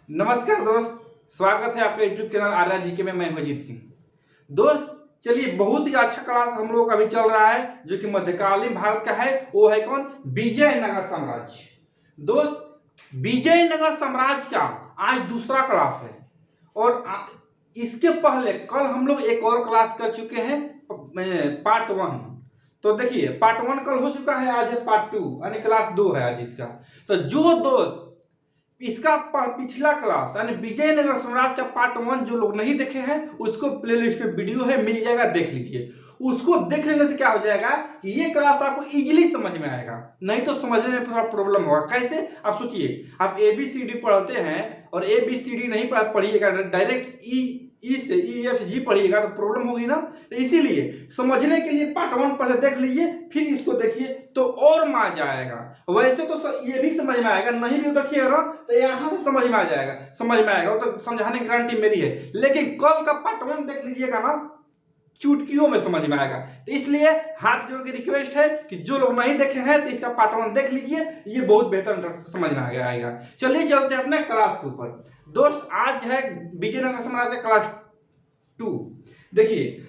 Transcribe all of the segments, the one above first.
नमस्कार दोस्त, स्वागत है आपके यूट्यूब चैनल आर्या जी के में। मैं अजीत सिंह। दोस्त चलिए, बहुत ही अच्छा क्लास हम लोग अभी चल रहा है जो कि मध्यकालीन भारत का है। वो है कौन? विजयनगर साम्राज्य। दोस्त विजयनगर साम्राज्य का आज दूसरा क्लास है और इसके पहले कल हम लोग एक और क्लास कर चुके हैं, पार्ट 1। तो देखिए पार्ट 1 कल हो चुका है, आज है पार्ट 2 यानी क्लास 2 है आज इसका। तो जो दोस्त इसका पिछला क्लास यानी विजयनगर साम्राज्य का पार्ट 1 जो लोग नहीं देखे हैं उसको प्लेलिस्ट में वीडियो है, मिल जाएगा, देख लीजिए। उसको देख लेने से क्या हो जाएगा कि ये क्लास आपको इजीली समझ में आएगा, नहीं तो समझने में थोड़ा प्रॉब्लम होगा। कैसे? आप सोचिए, आप ABCD पढ़ते हैं और ABCD नहीं पढ़िएगा, डायरेक्ट ई से EFG पढ़िएगा तो प्रॉब्लम होगी ना। तो इसीलिए समझने के लिए पार्ट 1 पहले देख लीजिए, फिर इसको देखिए तो और मजा आएगा। वैसे तो ये भी समझ में आएगा, नहीं भी देखिएगा तो यहाँ से समझ में आ जाएगा, समझ में आएगा, तो समझाने की गारंटी मेरी है। लेकिन कल का पार्ट 1 देख लीजिएगा ना, चुटकियों में समझ में आएगा। तो इसलिए हाथ जोड़ के रिक्वेस्ट है कि जो लोग नहीं देखे हैं तो इसका पार्ट 1 देख लीजिए, ये बहुत बेहतर समझ में आएगा। चलिए चलते हैं अपने क्लास के ऊपर। दोस्त आज है विजयनगर साम्राज्य क्लास 2। देखिए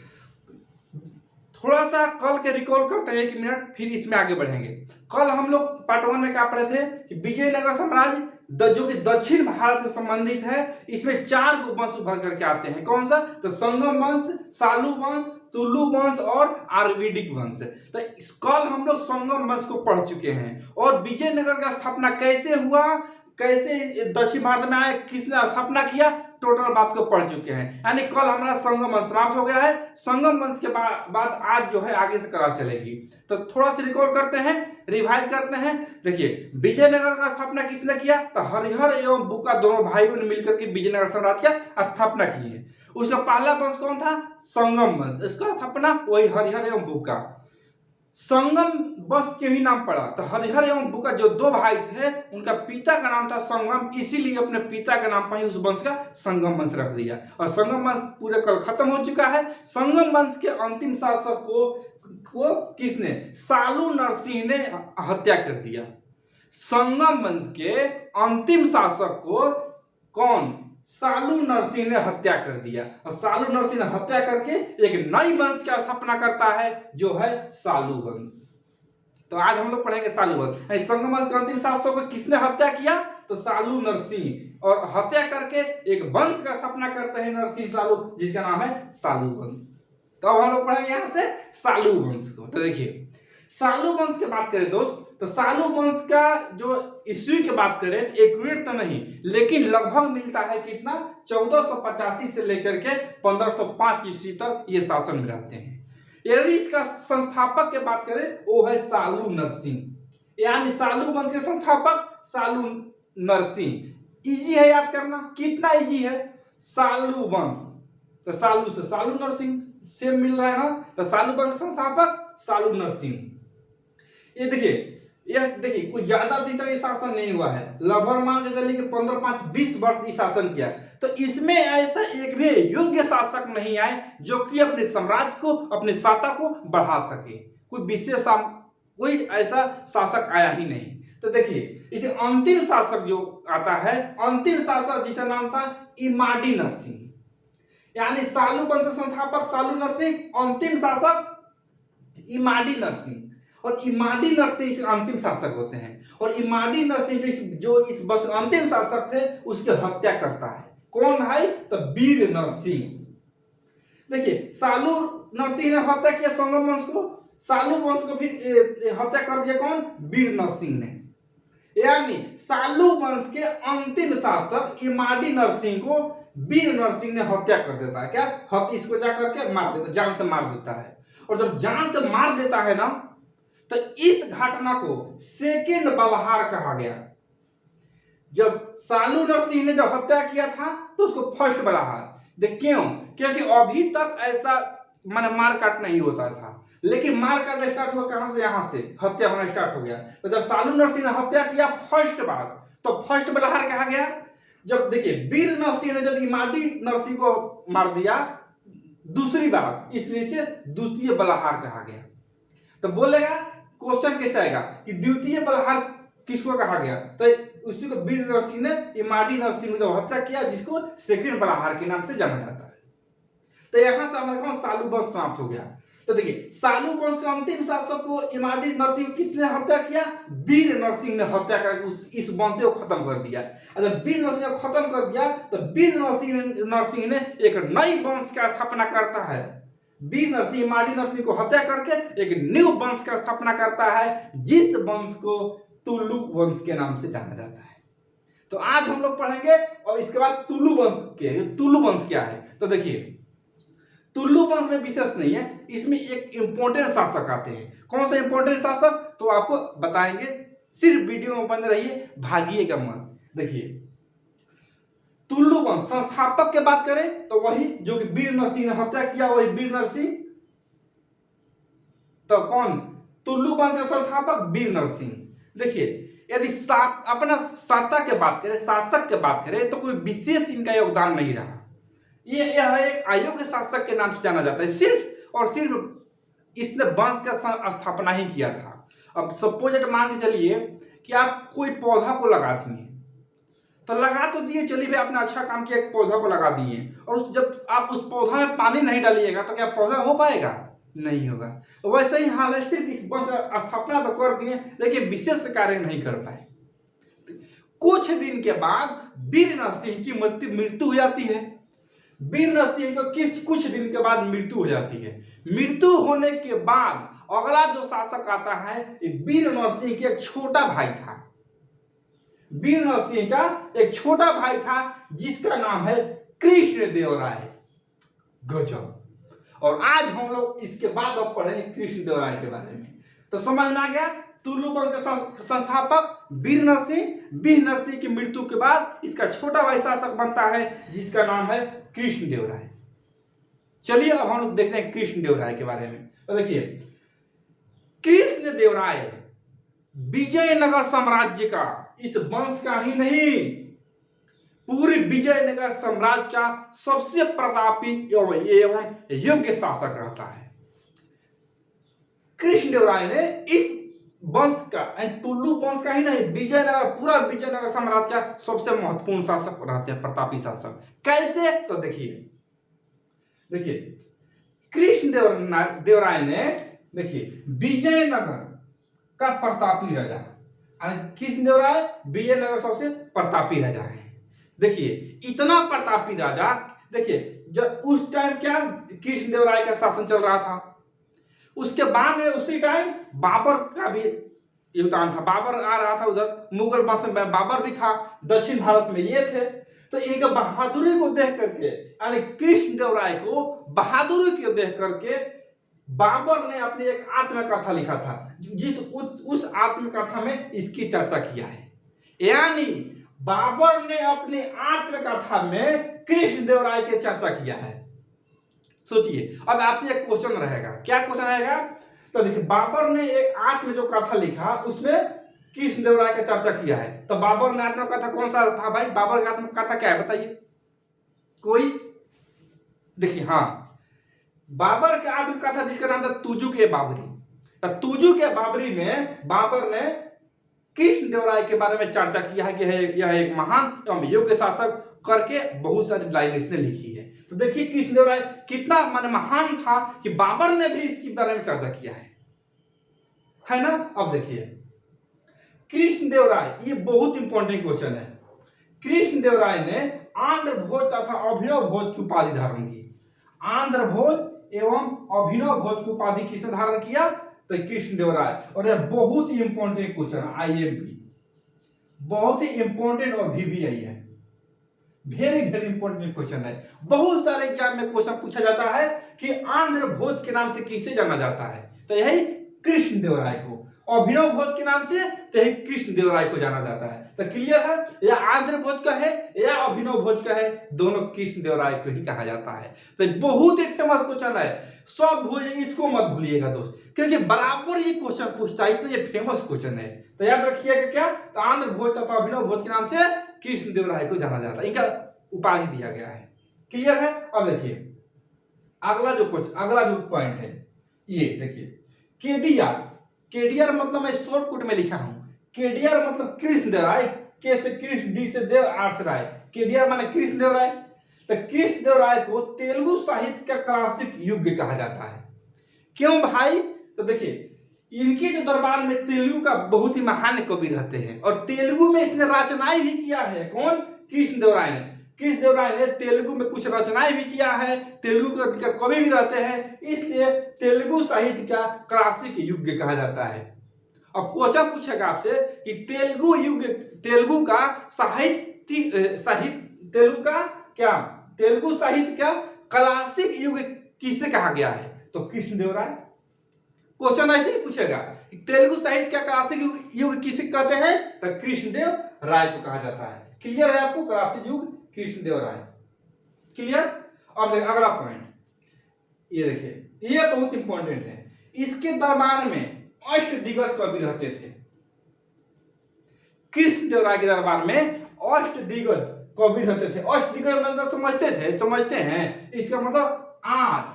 थोड़ा सा कल के रिकॉल करते हैं 1 मिनट, फिर इसमें आगे बढ़ेंगे। कल हम लोग पार्ट 1 में क्या पढ़े थे कि विजयनगर साम्राज्य जो कि दक्षिण भारत से संबंधित है, इसमें 4 वंश उभर करके आते हैं। कौन सा? तो संगम वंश, सालू वंश, तुलु वंश और आर्विडिक वंश। तो कल हम लोग संगम वंश को पढ़ चुके हैं और विजयनगर का स्थापना कैसे हुआ, कैसे दक्षिण भारत में आए, किसने स्थापना किया, टोटल बात को पढ़ चुके हैं। यानी कल हमारा संगम वंश समाप्त हो गया है। संगम वंश के बाद आज जो है आगे से क्लास चलेगी। तो थोड़ा सा रिकॉल करते हैं, रिवाइज करते हैं। देखिए विजयनगर का स्थापना किसने किया? तो हरिहर एवं बुक्का दोनों भाइयों ने मिलकर के विजयनगर साम्राज्य की स्थापना की है। उसका पहला वंश कौन था? संगम वंश। इसका स्थापना वही हरिहर एवं बुक्का। संगम वंश के भी नाम पड़ा। तो हरिहर एवं बुक्का जो 2 भाई थे, उनका पिता का नाम था संगम, इसीलिए अपने पिता के नाम पर ही उस वंश का संगम वंश रख दिया। और संगम वंश पूरे कल खत्म हो चुका है। संगम वंश के अंतिम शासक को किसने? सालू नरसिंह ने हत्या कर दिया। संगम वंश के अंतिम शासक को कौन? सालू नरसिंह ने हत्या कर दिया। और सालू नरसिंह ने हत्या करके एक नई वंश की स्थापना करता है जो है सालू वंश। तो आज हम लोग पढ़ेंगे सालू वंश। संगम वंश के अंतिम शासक को किसने हत्या किया? तो सालू नरसिंह। और हत्या करके एक वंश का स्थापना करते हैं नरसिंह सालू, जिसका नाम है सालू वंश। तो अब हम लोग पढ़ेंगे यहां से सालू वंश को। तो देखिए सालू वंश की बात करें दोस्त, तो सालू वंश का जो ईस्वी की बात करें तो एक्यूरेट तो नहीं, लेकिन लगभग मिलता है कितना? 1485 से लेकर के 1505 ईस्वी तक ये शासन में रहते हैं। यदि इसका संस्थापक की बात करें वो है सालू नरसिंह, यानी सालू वंश के संस्थापक सालू नरसिंह। इजी है याद करना, कितना इजी है? सालू वंश तो सालू से सालू नरसिंह से मिल रहा है ना, तो सालू वंश संस्थापक सालू नरसिंह। ये देखिए कोई ज्यादा दिन तक ये शासन नहीं हुआ है, लगभग मान के चलिए कि 15-20 वर्ष इस किया। तो इसमें ऐसा एक भी योग्य शासक नहीं आए जो कि अपने साम्राज्य को, अपने सत्ता को बढ़ा सके। कोई विशेष कोई ऐसा शासक आया ही नहीं। तो देखिए इसे अंतिम शासक जो आता है, अंतिम शासक जिसका नाम था इमाडी नरसिंह, यानी सालू वंश संस्थापक सालू नरसिंह, अंतिम शासक इमाडी नरसिंह। और इमाडी नरसिंह इस अंतिम शासक होते हैं। और इमाडी नरसिंह जो इस अंतिम शासक थे उसकी हत्या करता है। कौन है? तो वीर नरसिंह। देखिए सालू नरसिंह ने हत्या किया संगम वंश को, सालू वंश को फिर हत्या कर दिया कौन? वीर नरसिंह ने। यानी सालू वंश के अंतिम शासक इमाडी नरसिंह को वीर नरसिंह ने हत्या कर देता है। क्या? इसको जाकर के मार देता, जान से मार देता है। और जब जान से मार देता है ना, तो इस घटना को सेकेंड बलहार कहा गया। जब सालू नरसिंह ने जब हत्या किया था तो उसको फर्स्ट बलहार। देख क्यों? क्योंकि अभी तक ऐसा मार काट नहीं होता था, लेकिन मार काट स्टार्ट हुआ कहां से? यहां से हत्या होना स्टार्ट हो गया। तो जब सालू नरसिंह ने हत्या किया फर्स्ट बार, तो फर्स्ट बलहार कहा गया। जब देखिए वीर नरसिंह ने जब इमाडी नरसिंह को मार दिया दूसरी बार, इसलिए से द्वितीय बलहार कहा गया। तो बोलेगा क्वेश्चन कैसे आएगा कि द्वितीय बलहार किसको कहा गया? तो उसी को वीर नरसिंह ने इमाड़ी नरसिंह ने हत्या किया, जिसको सेकंड बलाहार के नाम से जाना जाता है। तो यहाँ से हमारा सालू वंश समाप्त हो गया। तो देखिए सालू वंश के अंतिम शासक को इमाड़ी नरसिंह किसने हत्या किया? वीर नरसिंह ने हत्या करके इस वंश को खत्म कर दिया। जब वीर नरसिंह को खत्म कर दिया तो वीर नरसिंह ने एक नई वंश का स्थापना करता है। वीर नरसिंह इमाड़ी नरसिंह को हत्या करके एक न्यू वंश का स्थापना करता है, जिस वंश को तुलु वंश के नाम से जाना जाता है। तो आज हम लोग पढ़ेंगे और इसके बाद तुलु वंश क्या है। तो देखिए तुलु वंश में विशेष नहीं है, इसमें एक इंपॉर्टेंट शासक आते हैं। कौन सा इंपॉर्टेंट शासक तो आपको बताएंगे, सिर्फ वीडियो में बने रहिए, भागिएगा मत। देखिए तुलु वंश संस्थापक के बात करें तो वही जो कि वीर नरसिंह ने हत्या किया, वही वीर नरसिंह। तो कौन? तुलु वंश के संस्थापक वीर नरसिंह। देखिए यदि अपना सत्ता के बात करें, शासक के बात करें, तो कोई विशेष इनका योगदान नहीं रहा। यह एक अयोग्य शासक के नाम से जाना जाता है, सिर्फ और सिर्फ इसने वंश का स्थापना ही किया था। अब सपोज मान के चलिए कि आप कोई पौधा को लगा दिए, तो लगा तो दिए, चलिए भाई आपने अच्छा काम किया, एक पौधा को लगा दिए, और जब आप उस पौधा में पानी नहीं डालिएगा तो क्या पौधा हो पाएगा? नहीं होगा। वैसे ही हाल है, सिर्फ इस वंश स्थापना तो कर दिए लेकिन विशेष कार्य नहीं कर पाए। कुछ दिन के बाद वीर नरसिंह की मृत्यु हो जाती है। वीर नरसिंह को कुछ दिन के बाद मृत्यु हो जाती है। मृत्यु होने के बाद अगला जो शासक आता है, वीर नरसिंह के एक छोटा भाई था। वीर नरसिंह का एक छोटा भाई था जिसका नाम है कृष्णदेवराय। गजब। और आज हम लोग इसके बाद अब पढ़ेंगे कृष्णदेवराय के बारे में। तो समझ में आ गया, तुलु वंश के संस्थापक वीर नरसिंह की मृत्यु के बाद इसका छोटा भाई शासक बनता है जिसका नाम है कृष्णदेवराय। चलिए अब हम लोग देखते हैं कृष्णदेवराय के बारे में। तो देखिए कृष्णदेवराय विजयनगर साम्राज्य का, इस वंश का ही नहीं, पूरी विजयनगर साम्राज्य का सबसे प्रतापी एवं योग्य शासक रहता है। कृष्णदेवराय ने इस वंश का, तुलु वंश का ही नहीं, पूरा विजयनगर साम्राज्य का सबसे महत्वपूर्ण शासक रहते हैं, प्रतापी शासक। कैसे? तो देखिए कृष्णदेवराय ने, देखिए विजयनगर का प्रतापी राजा, कृष्णदेवराय विजयनगर सबसे प्रतापी राजा है। देखिए इतना प्रतापी राजा, देखिए जब उस टाइम क्या कृष्णदेवराय का शासन चल रहा था, उसके बाद में उसी टाइम बाबर का भी योगदान था। बाबर आ रहा था, उधर मुगल वंश में बाबर भी था, दक्षिण भारत में ये थे। तो इनके बहादुरी को देख करके, यानी कृष्णदेवराय को बहादुरी को देख करके बाबर ने अपनी एक आत्मकथा लिखा था, उस आत्मकथा में इसकी चर्चा किया है। यानी बाबर ने अपनी आत्मकथा में कृष्णदेवराय की चर्चा किया है। सोचिए, अब आपसे एक क्वेश्चन रहेगा, क्या क्वेश्चन रहेगा? तो देखिए बाबर ने एक आत्म जो कथा लिखा उसमें कृष्णदेवराय की चर्चा किया है। तो बाबर ने आत्मकथा कौन सा था भाई? बाबर का आत्मकथा क्या है बताइए कोई? देखिए हाँ, बाबर का आत्मकथा जिसका नाम था तुजुक ए बाबरी। तुजुक ए बाबरी में बाबर ने कृष्णदेवराय के बारे में चर्चा किया है कि यह एक महान एवं योग्य शासक करके बहुत सारी लाइन इसने लिखी है। तो देखिए कृष्णदेवराय कितना महान था कि बाबर ने भी इसके बारे में चर्चा किया है ना। अब देखिए कृष्णदेवराय, ये बहुत इंपॉर्टेंट क्वेश्चन है। कृष्णदेवराय ने आंध्र भोज तथा अभिनव भोज की उपाधि धारण की। आंध्र भोज एवं अभिनव भोज की उपाधि किसने धारण किया? तो कृष्णदेवराय। और यह बहुत ही इंपॉर्टेंट क्वेश्चन है, आईएमपी, बहुत ही इंपॉर्टेंट और VVI है, वेरी वेरी इंपॉर्टेंट क्वेश्चन है। बहुत सारे एग्जाम में क्वेश्चन पूछा जाता है कि आंध्र भोज के नाम से किसे जाना जाता है? तो यही कृष्णदेवराय को। अभिनव भोज के नाम से तो यही कृष्णदेवराय को जाना जाता है। तो क्लियर है, या आंध्र भोज का है या अभिनव भोज का है, दोनों कृष्णदेवराय को ही कहा जाता है। तो बहुत ही फेमस क्वेश्चन है, सब भूल, इसको मत भूलिएगा दोस्त, क्योंकि बराबर ये क्वेश्चन पूछता है, तो ये फेमस क्वेश्चन है। तो याद रखिएगा क्या, तो आंध्र भोज तथा अभिनव भोज के नाम से कृष्णदेवराय को जाना जाता है, इनका उपाधि दिया गया है। क्लियर है? अब देखिए अगला जो पॉइंट है, ये देखिए केडीआर मतलब मैं शॉर्टकट में लिखा हूं, केडियर मतलब कृष्णदेव राय, के से कृष्ण, डी से देव, आर से राय, केडियर माने कृष्णदेव राय। तो कृष्णदेव राय को तेलुगु साहित्य का क्लासिक युग कहा जाता है। क्यों भाई? तो देखिए इनके जो दरबार में तेलुगु का बहुत ही महान कवि रहते हैं और तेलुगु में इसने रचनाएं भी किया है। कौन? कृष्णदेव राय ने। कृष्णदेव राय ने तेलुगु में कुछ रचनाएं भी किया है, तेलुगु के कवि भी रहते हैं, इसलिए तेलुगु साहित्य का क्लासिक युग कहा जाता है। अब क्वेश्चन पूछेगा आपसे कि तेलुगु युग, तेलुगु का तेलुगु का क्या, तेलुगु साहित्य का क्लासिक युग किसे कहा गया है? तो कृष्णदेव राय। क्वेश्चन ऐसे ही पूछेगा कि तेलुगु साहित्य का क्लासिक युग किसे कहते हैं? तो कृष्णदेव राय को कहा जाता है। क्लियर है आपको? क्लासिक युग कृष्णदेव राय। क्लियर? अब देखिए अगला पॉइंट, ये देखिए ये बहुत इंपॉर्टेंट है। इसके दरबार में अष्टदिग्गज कवि रहते थे। कृष्णदेव राय के दरबार में अष्टदिग्गज कवि रहते थे। अष्टदिग्गज मतलब समझते हैं इसका मतलब 8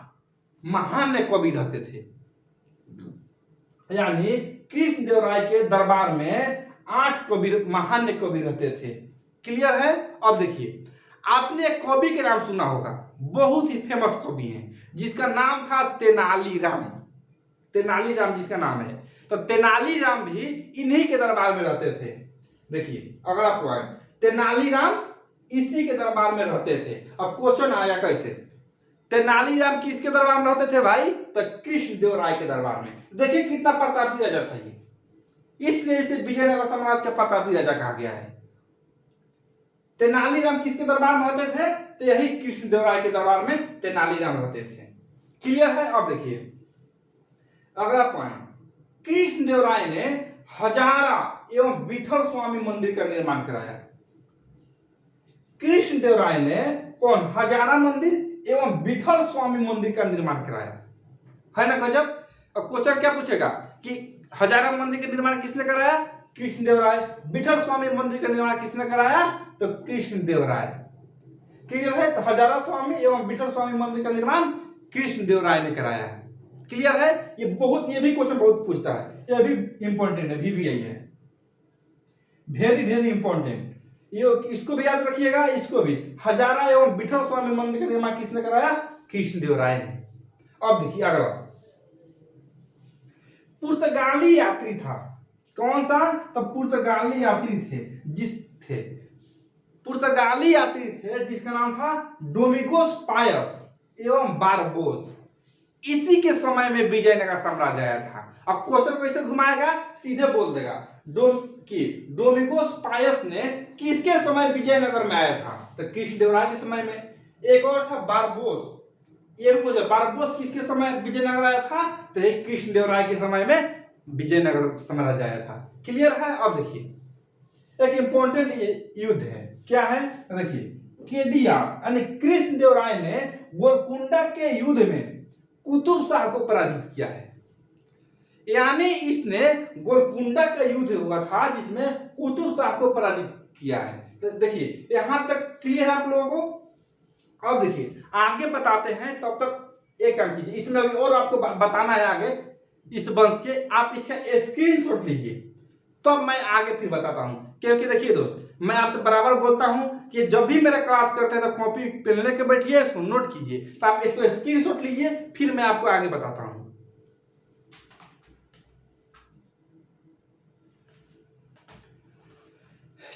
महान कवि रहते थे। यानी कृष्णदेव राय के दरबार में 8 कवि, महान कवि रहते थे। क्लियर है? अब देखिए आपने एक कवि के नाम सुना होगा, बहुत ही फेमस कवि हैं जिसका नाम था तेनालीराम। तेनालीराम जिसका नाम है, तो तेनालीराम भी इन्हीं के दरबार में रहते थे। देखिए अगला पॉइंट, तेनालीराम इसी के दरबार में रहते थे। अब क्वेश्चन आया कैसे? तेनालीराम किसके दरबार में रहते थे भाई? तो कृष्णदेव राय के दरबार में। देखिए कितना प्रतापी राजा था ये, इसलिए इसे विजयनगर साम्राज्य का प्रतापी राजा कहा गया है। तेनालीराम किसके दरबार में रहते थे? तो यही कृष्णदेव राय के दरबार में तेनालीराम रहते थे। क्लियर है? अब देखिए अगला पॉइंट, कृष्णदेव राय ने हजारा एवं विठल स्वामी मंदिर का निर्माण कराया। कृष्णदेव राय ने कौन? हजारा मंदिर एवं विठल स्वामी मंदिर का निर्माण कराया। है ना गजब? अब क्वेश्चन क्या पूछेगा कि हजारा मंदिर का निर्माण किसने कराया? कृष्णदेव राय। विठल स्वामी मंदिर का निर्माण किसने कराया? तो कृष्णदेव राय। क्लियर है? तो हजारा स्वामी एवं विठल स्वामी मंदिर का निर्माण कृष्णदेव राय ने कराया है। क्लियर है? ये भी क्वेश्चन बहुत पूछता है, ये भी इंपॉर्टेंट है, भी यही है, वेरी वेरी इंपॉर्टेंट। ये इसको भी याद रखिएगा, इसको भी। हजारा एवं विठल स्वामी मंदिर का निर्माण किसने कराया? कृष्णदेव राय ने। अब देखिए अगला, पुर्तगाली यात्री था। कौन सा? तो पुर्तगाली यात्री थे, पुर्तगाली यात्री थे जिसका नाम था डोमिगोस पायस एवं बारबोस। इसी के समय में विजयनगर साम्राज्य आया था। अब क्वेश्चन कैसे घुमाएगा? सीधे बोल देगा डोमिगोस पायस ने किसके समय विजयनगर में आया था? तो कृष्णदेव राय के समय में। एक और था बारबोस, ये भी पूछा बारबोस किसके समय विजयनगर आया था? तो एक कृष्णदेव राय के समय में विजयनगर साम्राज्य आया था। क्लियर है? अब देखिए एक इंपॉर्टेंट युद्ध है, क्या है? देखिए केडियार यानी कृष्णदेव राय ने गोलकुंडा के युद्ध में कुतुब शाह को पराजित किया है। यानी इसने गोलकुंडा का युद्ध हुआ था जिसमें कुतुब शाह को पराजित किया है। तो देखिए यहां तक क्लियर आप लोगों को? अब देखिए आगे बताते हैं, तब तक एक काम कीजिए, इसमें अभी और आपको बताना है आगे इस वंश के। आप इसका स्क्रीनशॉट लीजिए, तो मैं आगे फिर बताता हूं। क्योंकि देखिए दोस्त, मैं आपसे बराबर बोलता हूं कि जब भी मेरा क्लास करते हैं तो कॉपी पेन लेके बैठिए, इसको नोट कीजिए। तो आप इसको स्क्रीनशॉट लीजिए, फिर मैं आपको आगे बताता हूं।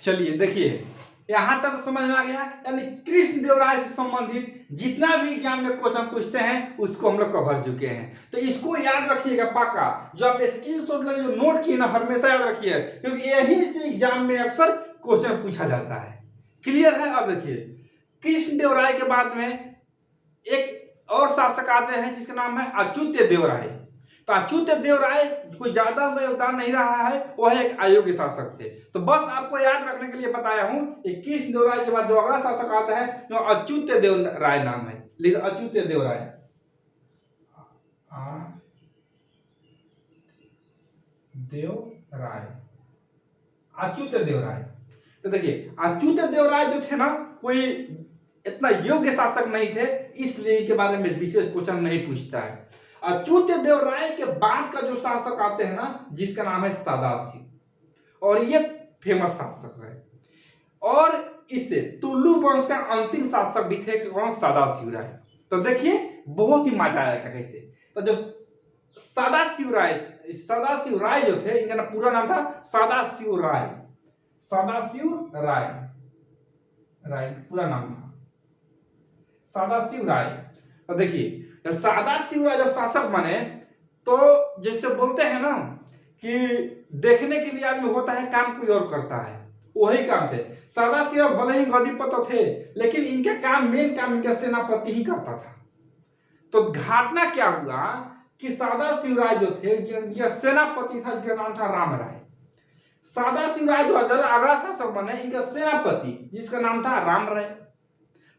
चलिए देखिए यहां तक समझ में आ गया। यानी कृष्णदेव राय से संबंधित जितना भी एग्जाम में क्वेश्चन पूछते हैं उसको हम लोग कवर चुके हैं। तो इसको याद रखिएगा पक्का, जो आप स्क्रीनशॉट लगे जो नोट किए ना, हमेशा याद रखिए, क्योंकि यही से एग्जाम में अक्सर क्वेश्चन पूछा जाता है। क्लियर है? अब देखिए कृष्णदेव राय के बाद में एक और शासक आते हैं जिसका नाम है अच्युत देव राय। तो अच्युत देव राय कोई ज्यादा उनका योगदान नहीं रहा है, वह एक अयोग्य शासक थे। तो बस आपको याद रखने के लिए बताया हूं कि कृष्णदेव राय के बाद जो अगला शासक आता है जो अच्युत देव राय नाम है। अच्युत देव राय, अच्युत देव राय। तो देखिए अच्युत देव राय जो थे ना, कोई इतना योग्य शासक नहीं थे, इसलिए इनके बारे में विशेष क्वेश्चन नहीं पूछता है। अच्युत देव राय के बाद का जो शासक आते हैं ना, जिसका नाम है सदाशिव, और ये फेमस शासक है। और इससे तुलु वंश का अंतिम शासक भी थे कौन, सदाशिव राय। तो देखिए बहुत ही मजा आएगा कैसे। तो जो सदाशिव राय जो थे, इनका पूरा नाम था सदाशिव राय पूरा नाम था सदाशिव राय। तो देखिए जब सदाशिव राय जब शासक बने तो जैसे बोलते हैं ना कि देखने के लिए आदमी होता है, काम कोई और करता है, वही काम थे। सदाशिव भले ही गद्दी पर तो थे, लेकिन इनके काम, मेन काम इनका सेनापति ही करता था। तो घटना क्या हुआ कि सदाशिव राय जो थे, यह सेनापति था जिसका नाम था राम राय। सदाशिव राय जो अगला शासक बने, इनका सेनापति जिसका नाम था राम राय।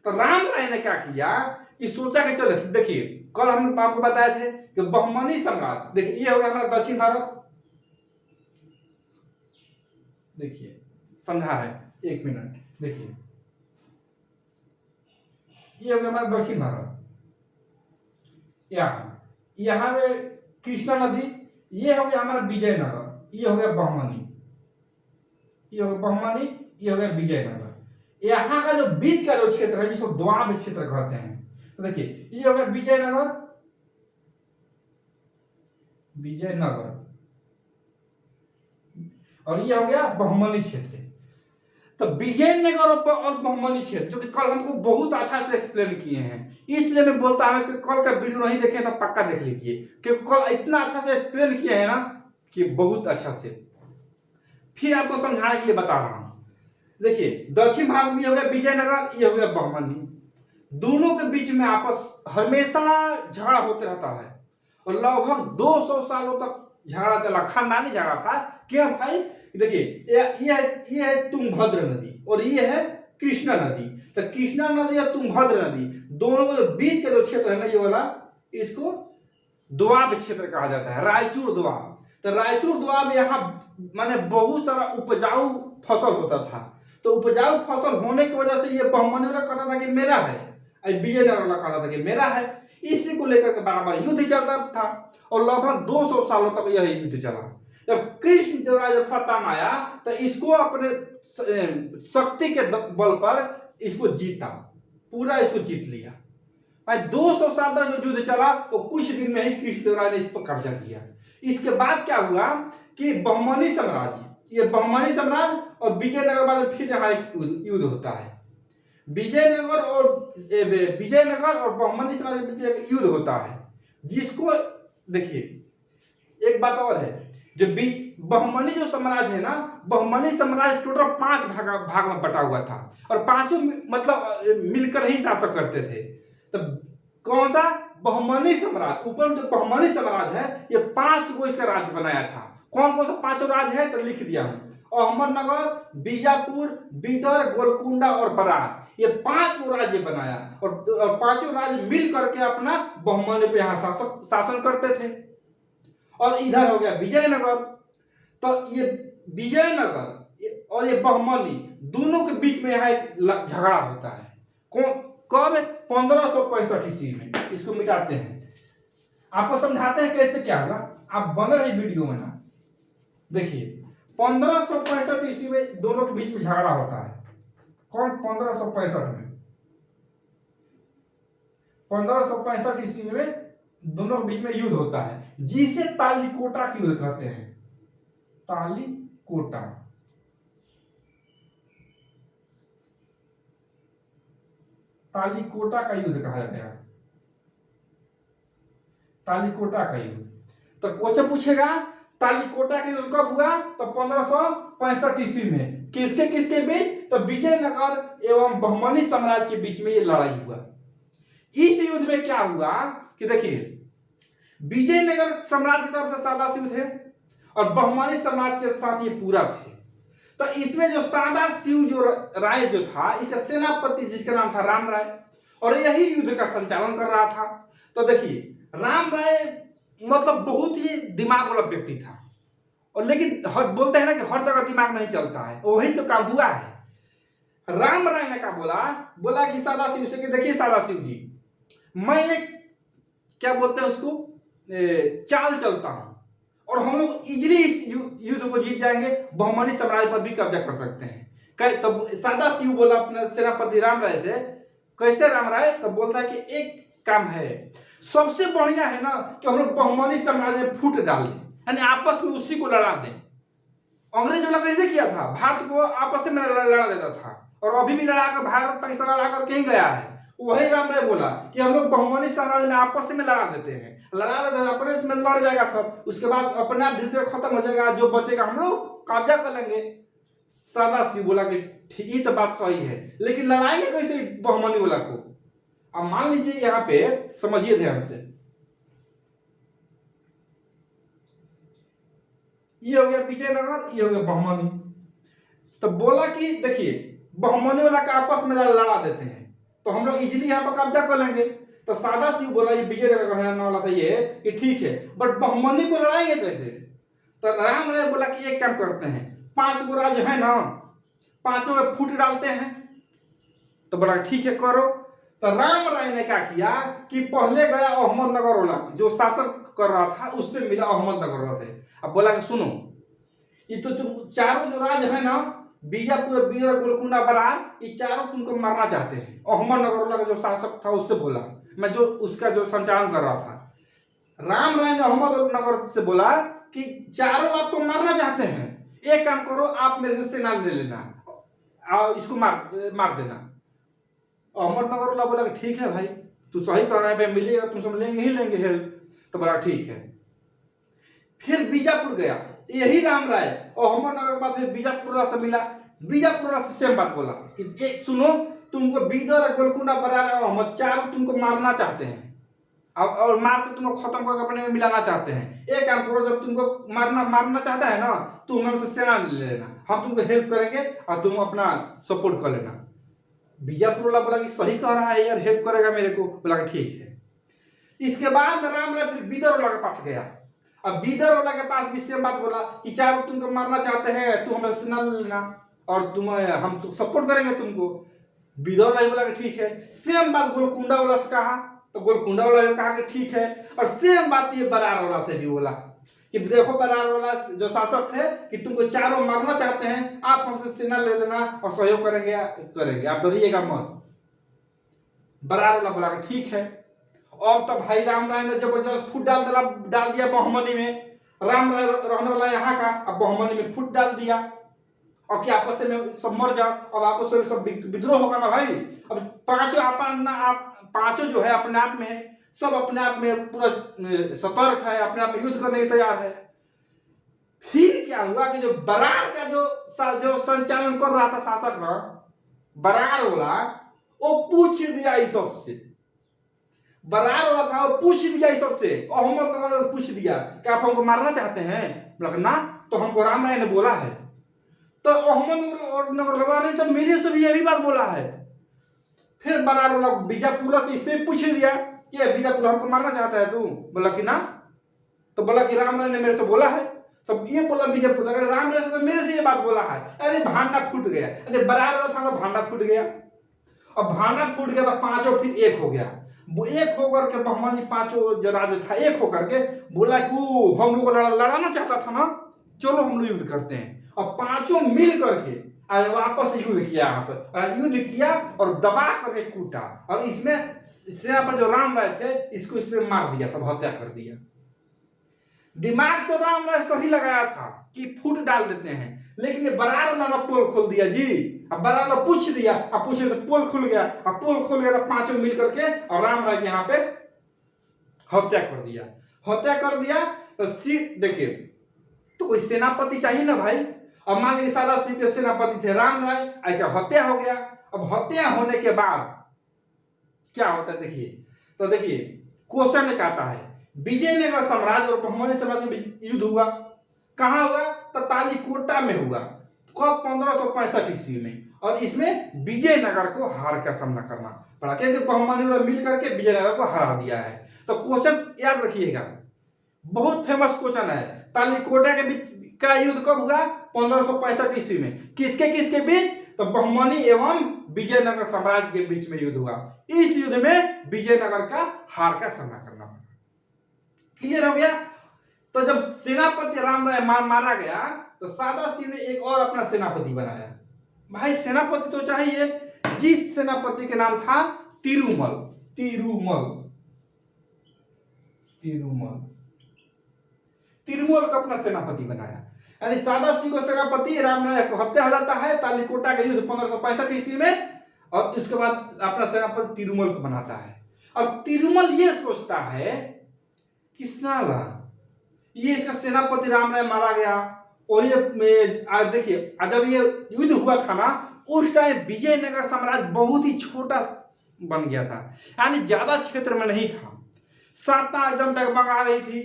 तो राम राय ने क्या किया कि सोचा कि चलो, देखिए कल हम आपको बताए थे कि बहमनी सम्राट, देखिए ये हो गया हमारा दक्षिण भारत, देखिए समझा है, एक मिनट, देखिए ये हो गया हमारा दक्षिण भारत, यहाँ पे कृष्णा नदी, ये हो गया हमारा विजयनगर, ये हो गया बहमनी, ये हो गया बहमनी, ये हो गया विजयनगर। यहाँ का जो बीच का जो क्षेत्र है जिसको द्वाब क्षेत्र कहते हैं। तो देखिए ये हो गया विजयनगर और ये हो गया बहमनी क्षेत्र। तो विजयनगर और बहमनी क्षेत्र जो कि कल हमको बहुत अच्छा से एक्सप्लेन किए हैं, इसलिए मैं बोलता हूं कि कल का वीडियो नहीं देखे तो पक्का देख लीजिए, क्योंकि कल इतना अच्छा से एक्सप्लेन किए हैं ना कि बहुत अच्छा से। फिर आपको समझाने के लिए बता रहा हूं। देखिए दक्षिण भारत में हो गया विजयनगर, ये हो गया बहमनी। दोनों के बीच में आपस हमेशा झगड़ा होते रहता है और लगभग 200 सालों तक झगड़ा चला, खानदानी झगड़ा था। क्या भाई, देखिए ये है तुंगभद्र नदी और ये है कृष्णा नदी। तो कृष्णा नदी और तुंगभद्र नदी दोनों के बीच का जो क्षेत्र है ना, ये वाला, इसको दोआब क्षेत्र कहा जाता है, रायचूर दोआब। तो रायचूर दोआब यहाँ माने बहुत सारा उपजाऊ फसल होता था। तो उपजाऊ फसल होने की वजह से ये बहमनी वाला कहता था कि मेरा है, विजयनगर वाला कहता था कि मेरा है। इसी को लेकर के बराबर युद्ध चलता था और लगभग 200 सालों तक यह युद्ध चला। जब कृष्ण देवराय जब सत्ता में आया तो इसको अपने शक्ति के बल पर इसको जीता, पूरा इसको जीत लिया। 200 साल तक जो युद्ध चला वो कुछ दिन में ही कृष्ण देवराय ने इस पर कब्जा किया। इसके बाद क्या हुआ कि बहमनी साम्राज्य, ये बहमनी साम्राज्य और विजयनगर बाद फिर यहाँ एक युद्ध होता है। विजयनगर और बहमनी साम्राज्य के बीच युद्ध होता है, जिसको देखिए एक बात और है, जो बहमनी जो साम्राज्य है ना, बहमनी साम्राज्य टोटल 5 भाग में बटा हुआ था और पांचों मतलब मिलकर ही शासक करते थे। तो कौन सा बहमनी साम्राज्य, ऊपर जो बहमनी साम्राज्य है ये 5 को इसका राज्य बनाया था। कौन कौन सा 5 राज्य है तो लिख दिया हूं, अहमदनगर, बीजापुर, बीदर, गोलकुंडा और बरार, ये 5 राज्य बनाया और 5 राज्य मिल करके अपना बहमनी पे यहाँ शासन करते थे। और इधर हो गया विजयनगर। तो ये विजयनगर और ये बहमनी दोनों के बीच में यहाँ एक झगड़ा होता है। कब 1565 ईस्वी में। इसको मिटाते हैं, आपको समझाते हैं कैसे क्या होगा, आप बन रहे वीडियो में ना। देखिए 1565 ईस्वी में दोनों के बीच में झगड़ा होता है। कौन 1565 में, 1565 ईस्वी में दोनों के बीच में युद्ध होता है, जिसे तालीकोटा की युद्ध कहते हैं। तालीकोटा का युद्ध कहा जाता है, तालीकोटा का युद्ध। तो क्वेश्चन पूछेगा तालीकोटा का युद्ध कब हुआ, तो 1565 ईस्वी में। किसके किसके बीच, तो विजयनगर एवं बहमनी साम्राज्य के बीच में ये लड़ाई हुआ। इस युद्ध में क्या हुआ कि देखिए विजयनगर साम्राज्य की तरफ से सदाशिव थे और बहमनी साम्राज्य के साथ ये पूरा थे। तो इसमें जो सदाशिव जो राय जो था, इसका सेनापति जिसका नाम था राम राय, और यही युद्ध का संचालन कर रहा था। तो देखिए राम राय मतलब बहुत ही दिमाग वाला व्यक्ति था, और लेकिन बोलते हैं ना कि हर जगह दिमाग नहीं चलता है, वही तो काम हुआ है। राम राय ने क्या बोला कि सदाशिव से कि देखिए सदाशिव जी, मैं एक क्या बोलते हैं उसको चाल चलता हूं और हम लोग इजिली इस युद्ध को जीत जाएंगे, बहुमनी साम्राज्य पर भी कब्जा कर सकते हैं। तब सादा शिव बोला अपने सेनापति राम राय से, कैसे राम राय? तब बोलता है कि एक काम है, सबसे बढ़िया है ना कि हम लोग बहुमनी साम्राज्य में फूट डाल दें, यानी आपस में उसी को लड़ा दें। अंग्रेज वाला कैसे किया था? भारत को आपस में लड़ा देता था, और अभी भी लड़ा कर भारत पैसा लड़ा कर कहीं गया है। वही राम राय बोला कि हम लोग बहुमनी साम्राज्य में आपस में लड़ा देते हैं, लड़ा देते हैं, अपने इसमें लड़ जाएगा सब, उसके बाद अपने आप धीरे धीरे खत्म हो जाएगा, जो बचेगा हम लोग कब्जा कर लेंगे। सादा शिव बोला कि ठीक, ये तो बात सही है, लेकिन लड़ाएंगे कैसे बहुमनी वाला को? अब मान लीजिए यहाँ पे समझिए ध्यान से, ये हो गया विजयनगर, ये हो गया बहुमनी। तो बोला कि देखिए बहुमनी वाला का आपस में लड़ा देते हैं तो हम लोग इजीली यहाँ पर कब्जा कर लेंगे। तो सादा शिव बोला, ये विजयनगर कहने वाला था ये कि ठीक है, बट बहुमनी को लड़ाएंगे कैसे? तो राम राय बोला कि एक काम करते हैं, 5 गो राज्य है ना, 5 में फूट डालते हैं। तो बोला ठीक है करो। तो राम राय ने क्या किया कि पहले गया अहमदनगर वाला, जो शासक कर रहा था, उससे मिला अहमदनगर वाला से। अब बोला कि सुनो, ये तो तुम चारों जो राज्य है ना, बीजापुर, बीदर, गोलकुंडा, बरार, ये चारों तुमको मारना चाहते हैं। अहमदनगर वाला का जो शासक था उससे बोला, मैं जो उसका जो संचालन कर रहा था, राम राय ने अहमदनगर से बोला कि चारों आपको मारना चाहते हैं, एक काम करो, आप मेरे से सेना ले लेना और इसको मार देना। अहमदनगर वाला बोला कि ठीक है भाई, तू सही कह रहा है, भाई मिलेगा तुम सब लेंगे ही लेंगे हेल्प। तो बोला ठीक है। फिर बीजापुर गया, यही राम राय अहमदनगर के बाद फिर बीजापुर से मिला, बीजापुर से सेम बात बोला कि एक सुनो, तुमको बीदर, गोलकुंडा, बरार और अहमद चारों तुमको मारना चाहते हैं, और मार के तुमको खत्म करके अपने में मिलाना चाहते हैं। एक काम करो, जब तुमको मारना चाहता है ना, तुम हमसे सेना ले लेना, हम तुमको हेल्प करेंगे और तुम अपना सपोर्ट कर लेना। बीजापुर वाला बोला कि सही कह रहा है यार, हेल्प करेगा मेरे को। बोला कि ठीक है। इसके बाद राम राय फिर बीदर वाला के पास गया। अब बीदर वाला के पास भी सेम बात बोला कि चारों तुमको मारना चाहते हैं, तू हमें सेना ले लेना और हम तो सपोर्ट करेंगे तुमको। बीदर वाला बोला कि ठीक है। सेम बात गोलकुंडा वाला से कहा, तो गोलकुंडा वाला ने कहा कि ठीक है। और सेम बात ये बरार वाला से भी बोला कि देखो, बरार वाला जो शासक थे कि तुमको चारों मारना चाहते हैं, आप हमसे सेना ले लेना और सहयोग करेंगे, आप डरिएगा मत। बरार वाला बोला कि ठीक है। और तो भाई राम राय ने जबरदस्त फूट डाल दिया बहुमनी में। राम राय रहने वाला यहाँ का, अब बहुमनी में फूट डाल दिया और क्या आपस में सब मर जाओ। अब आपस में सब विद्रोह होगा ना भाई। अब पांचों जो है अपने आप में, सब अपने आप में पूरा सतर्क है, अपने आप में युद्ध करने के तैयार है। फिर क्या हुआ कि जो बरार का जो संचालन कर रहा था शासक ना, बरार वाला, वो पूछ दिया इस सबसे। बरार वाला था, वो पूछ दिया इस सबसे, अहमदनगर से पूछ दिया कि आप हमको मारना चाहते हैं? बोला ना, तो हमको राम राय ने बोला है। तो अहमदनगर लगा रहे, तो मेरे से भी यही बात बोला है। फिर बरार वाला बीजापुर से इससे पूछ दिया कि बीजापुर हमको मारना चाहता है तू? बोला कि ना। तो बोला कि राम राय ने मेरे से बोला है। तब ये बोला बीजापुर, अगर राम राय से तो मेरे से ये बात बोला है। अरे भांडा फूट गया, अरे बरार वाला था ना, भांडा फूट गया। अब भांडा फूट गया तो पांचों फिर एक हो गया। वो एक होकर के बहुमनी पांचों जो राज्य था एक होकर के बोला कि हम लोग को लड़ाना चाहता था ना, चलो हम लोग युद्ध करते हैं। और पांचों मिल करके वापस युद्ध किया, यहाँ पर युद्ध किया और दबा करके कूटा। और इसमें सेना पर जो राम राय थे, इसको इसमें मार दिया, सब हत्या कर दिया। दिमाग तो राम राय सही लगाया था कि फूट डाल देते हैं, लेकिन ये बरार वाला पोल खोल दिया जी। अब बरार वाला पूछ दिया, अब पूछे तो पोल खुल गया, अब पोल खुल गया तो पांचों मिल करके और राम राय के यहाँ पे हत्या कर दिया। तो देखिए, तो कोई सेनापति चाहिए ना भाई। अब मान लीजिए सादा सिंह के सेनापति थे राम राय, ऐसे हत्या हो गया। अब हत्या होने के बाद क्या होता है देखिए, क्वेश्चन एक आता है, विजयनगर साम्राज्य और बहुमनी साम्राज्य में युद्ध हुआ। कहाँ हुआ? तो तालीकोटा में हुआ, कब? 1565 ईस्वी में। और इसमें विजयनगर को हार का सामना करना पड़ा, क्योंकि बहुमनी में मिल करके विजयनगर को हरा दिया है। तो क्वेश्चन याद रखिएगा, बहुत फेमस क्वेश्चन है। तालीकोटा के बीच का युद्ध कब हुआ? 1565 ईस्वी में। किसके बीच? तो बहुमनी एवं विजयनगर साम्राज्य के बीच में युद्ध हुआ। इस युद्ध में विजयनगर का हार का सामना करना पड़ा। क्लियर हो गया? तो जब सेनापति राम राय मारा गया तो सादा सिंह ने एक और अपना सेनापति बनाया। भाई सेनापति तो चाहिए, जिस सेनापति के नाम था तिरुमल। तिरुमल को अपना सेनापति बनाया। यानी सादा सिंह को सेनापति, राम राय को हत्या हो जाता है तालीकोटा के युद्ध 1565 ईस्वी में, और उसके बाद अपना सेनापति तिरुमल को बनाता है। अब तिरुमल ये सोचता है कि साला ये इसका सेनापति राम राय मारा गया, और ये देखिए जब ये युद्ध हुआ था ना, उस टाइम विजयनगर साम्राज्य बहुत ही छोटा बन गया था, यानी ज्यादा क्षेत्र में नहीं था। सत्ता एकदम डगमगा रही थी,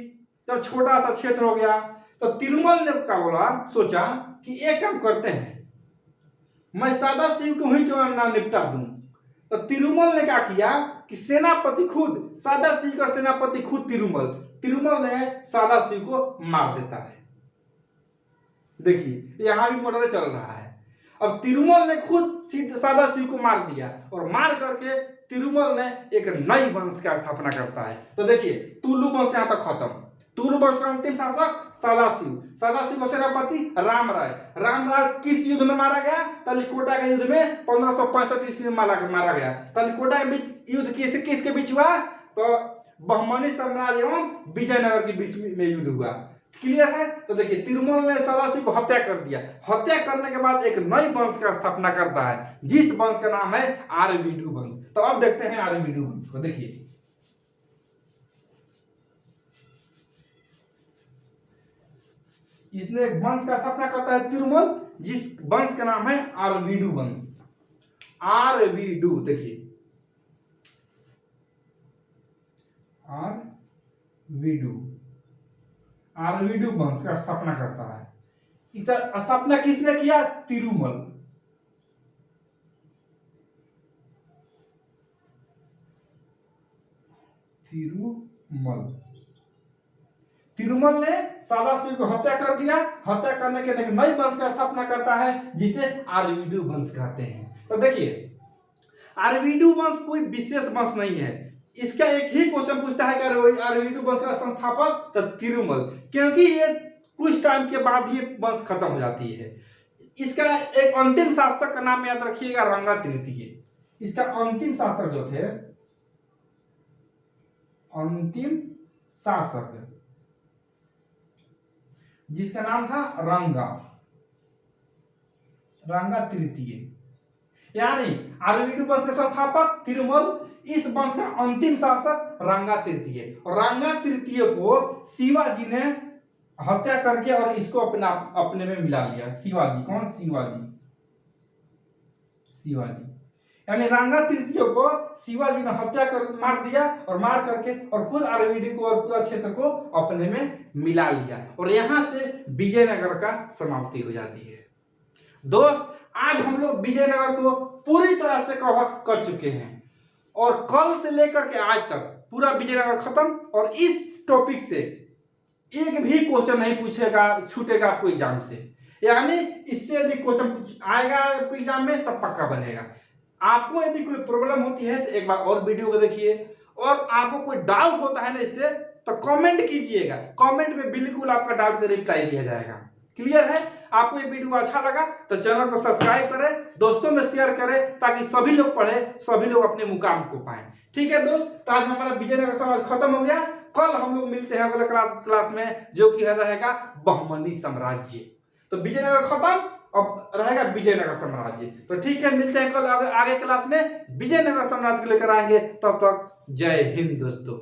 तब छोटा सा क्षेत्र हो गया। तो तिरुमल ने क्या बोला, सोचा कि एक काम करते हैं, मैं सादा सिंह को ही क्यों ना निपटा दूं। तो तिरुमल ने क्या किया कि सेनापति खुद, सादा सिंह का सेनापति खुद तिरुमल ने सादा सिंह को मार देता है। देखिए यहां भी मर्डर चल रहा है। अब तिरुमल ने खुद सादा सिंह को मार दिया, और मार करके तिरुमल ने एक नई वंश का स्थापना करता है। तो देखिए तुलु वंश यहां तक खत्म। तुलु वंश का अंतिम शासक सादा सिंह का सेनापति राम राय किस युद्ध में मारा गया? तालीकोटा के युद्ध में 1565 ईस्वी में मारा गया। तालीकोटा के बीच युद्ध किसके बीच हुआ? तो बहमनी साम्राज्य एवं विजयनगर के बीच में युद्ध हुआ। क्लियर है? तो देखिए तिरुमल ने सादा सिंह को हत्या कर दिया। हत्या करने के बाद एक नई वंश का स्थापना करता है, जिस वंश का नाम है आरवीडू वंश। तो अब देखते हैं आरवीडू वंश को। देखिए इसने वंश का स्थापना करता है तिरुमल, जिस वंश का नाम है आरवीडू वंश। आरवीडू, देखिए आरवीडू वंश का स्थापना करता है। इसका स्थापना किसने किया? तिरुमल। तिरुमल ने सादा सिंह को हत्या कर दिया। हत्या करने के लिए नई वंश का स्थापना करता है, जिसे आरवीडू वंश कहते हैं। तो देखिए आरवीडू वंश कोई विशेष वंश नहीं है। इसका एक ही क्वेश्चन पूछता है कि आरवीडू वंश का संस्थापक तो तिरुमल, क्योंकि ये कुछ टाइम के बाद ये वंश खत्म हो जाती है। इसका एक अंतिम शासक का नाम याद रखिएगा, रंगा तृतीय। इसका अंतिम शासक जो थे, अंतिम शासक जिसका नाम था रंगा तृतीय, यानी आरवीडू वंश के संस्थापक तिरुमल, इस वंश का अंतिम शासक रंगा तृतीय। और रंगा तृतीय को शिवाजी ने हत्या करके और इसको अपने में मिला लिया। शिवाजी कौन? शिवाजी यानी रंगा तृतीय को शिवाजी ने हत्या कर मार दिया, और मार करके और खुद आरवीडू को और पूरा क्षेत्र को अपने में मिला लिया, और यहां से विजयनगर का समाप्ति हो जाती है। दोस्त आज हम लोग विजयनगर को पूरी तरह से कवर कर चुके हैं, और कल से लेकर के आज तक पूरा विजयनगर खत्म। और इस टॉपिक से एक भी क्वेश्चन नहीं छूटेगा आपको एग्जाम से, यानी इससे यदि क्वेश्चन आएगा आपको एग्जाम में तब पक्का बनेगा। आपको यदि कोई प्रॉब्लम होती है तो एक बार और वीडियो को देखिए, और आपको कोई डाउट होता है ना इससे तो कमेंट कीजिएगा। कमेंट में बिल्कुल आपका डाउट का रिप्लाई दिया जाएगा। क्लियर है? आपको ये वीडियो अच्छा लगा तो चैनल को सब्सक्राइब करें, दोस्तों में शेयर करें, ताकि सभी लोग पढ़े, सभी लोग अपने मुकाम को पाएं। ठीक है दोस्त, तो आज हमारा विजयनगर साम्राज्य खत्म हो गया। कल हम लोग मिलते हैं अगले क्लास में, जो कि रहेगा बहमनी साम्राज्य। तो विजयनगर खत्म, अब रहेगा विजयनगर साम्राज्य। तो ठीक है, मिलते हैं कल आगे क्लास में, विजयनगर साम्राज्य को लेकर आएंगे। तब तक जय हिंद दोस्तों।